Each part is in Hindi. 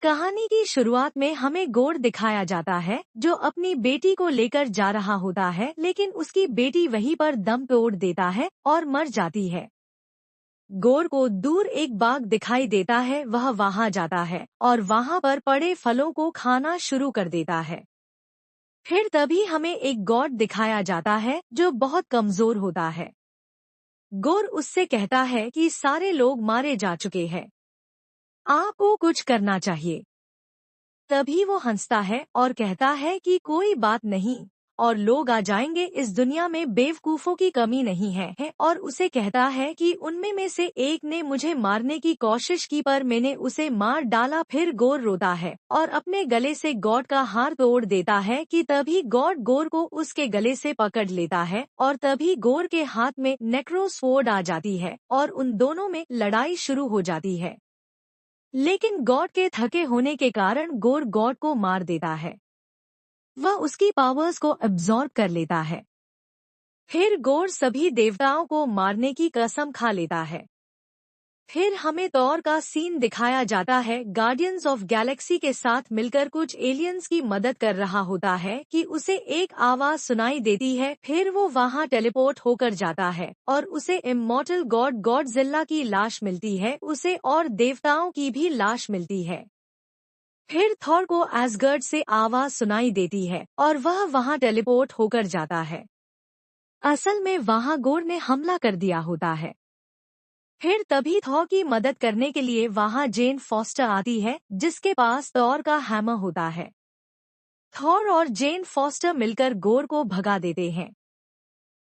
कहानी की शुरुआत में हमें गोर दिखाया जाता है जो अपनी बेटी को लेकर जा रहा होता है, लेकिन उसकी बेटी वहीं पर दम तोड़ देता है और मर जाती है। गोर को दूर एक बाग दिखाई देता है, वह वहां जाता है और वहां पर पड़े फलों को खाना शुरू कर देता है। फिर तभी हमें एक गॉड दिखाया जाता है जो बहुत कमजोर होता है। गोर उससे कहता है कि सारे लोग मारे जा चुके हैं, आपको कुछ करना चाहिए। तभी वो हंसता है और कहता है कि कोई बात नहीं, और लोग आ जाएंगे, इस दुनिया में बेवकूफों की कमी नहीं है। और उसे कहता है कि उनमें में से एक ने मुझे मारने की कोशिश की पर मैंने उसे मार डाला। फिर गोर रोता है और अपने गले से गॉड का हार तोड़ देता है कि तभी गॉड गोर को उसके गले से पकड़ लेता है और तभी गोर के हाथ में नेक्रोस्वॉर्ड आ जाती है और उन दोनों में लड़ाई शुरू हो जाती है। लेकिन गॉड के थके होने के कारण गोर गॉड को मार देता है। वह उसकी पावर्स को एब्जॉर्ब कर लेता है। फिर गोर सभी देवताओं को मारने की कसम खा लेता है। फिर हमें थॉर का सीन दिखाया जाता है, गार्डियंस ऑफ गैलेक्सी के साथ मिलकर कुछ एलियंस की मदद कर रहा होता है कि उसे एक आवाज सुनाई देती है। फिर वो वहां टेलीपोर्ट होकर जाता है और उसे इमॉर्टल गॉड गॉडजिल्ला की लाश मिलती है, उसे और देवताओं की भी लाश मिलती है। फिर थॉर को एसगर्ड से आवाज सुनाई देती है और वह वहां टेलीपोर्ट होकर जाता है। असल में वहां गोर ने हमला कर दिया होता है। फिर तभी थॉर की मदद करने के लिए वहां जेन फॉस्टर आती है, जिसके पास थॉर का हैमर होता है। थॉर और जेन फॉस्टर मिलकर गोर को भगा देते हैं।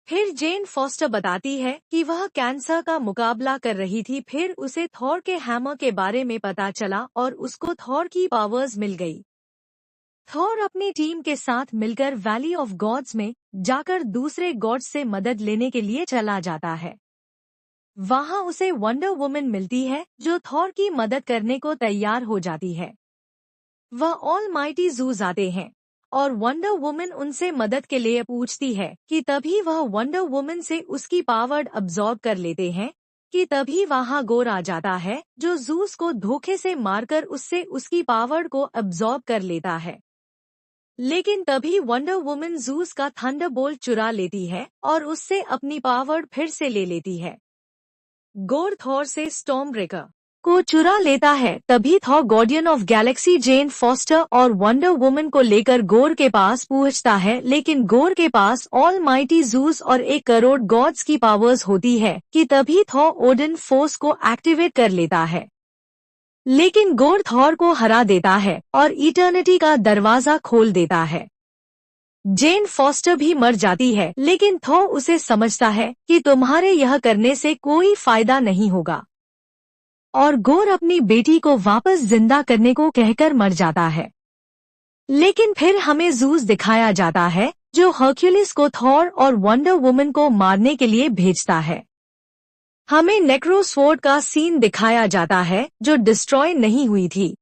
फिर जेन फॉस्टर बताती है कि वह कैंसर का मुकाबला कर रही थी। फिर उसे थॉर के हैमर के बारे में पता चला और उसको थॉर की पावर्स मिल गई। थॉर अपनी टीम के साथ मिलकर वैली ऑफ गॉड्स में जाकर दूसरे गॉड्स से मदद लेने के लिए चला जाता है। वहां उसे वंडर वुमन मिलती है जो थॉर की मदद करने को तैयार हो जाती है। वह ऑलमाइटी ज़ूस आते हैं और वंडर वुमन उनसे मदद के लिए पूछती है कि तभी वह वंडर वुमन से उसकी पावर अब्सॉर्ब कर लेते हैं कि तभी वहां गोर आ जाता है जो ज़ूस को धोखे से मारकर उससे उसकी पावर को अब्सॉर्ब कर लेता है। लेकिन तभी वंडर वुमन ज़ूस का थंडरबोल्ट चुरा लेती है और उससे अपनी पावर फिर से ले लेती है। गोर थॉर से स्टॉर्म ब्रेकर को चुरा लेता है। तभी Thor guardian of Galaxy gen foster और वंडर वुमन को लेकर गोर के पास पहुंचता है, लेकिन गोर के पास ऑलमाइटी ज़ूस और 1 करोड़ गॉड्स की पावर्स होती है कि तभी थॉर ओडिन फोर्स को एक्टिवेट कर लेता है। लेकिन गोर थॉर को हरा देता है और इटर्निटी का दरवाजा खोल देता है। जेन फॉस्टर भी मर जाती है, लेकिन थॉर उसे समझता है कि तुम्हारे यह करने से कोई फायदा नहीं होगा, और गोर अपनी बेटी को वापस जिंदा करने को कहकर मर जाता है। लेकिन फिर हमें ज़ूस दिखाया जाता है जो हर्क्यूलिस को थॉर और वंडर वुमन को मारने के लिए भेजता है। हमें नेक्रोस्वॉर्ड का सीन दिखाया जाता है जो डिस्ट्रॉय नहीं हुई थी।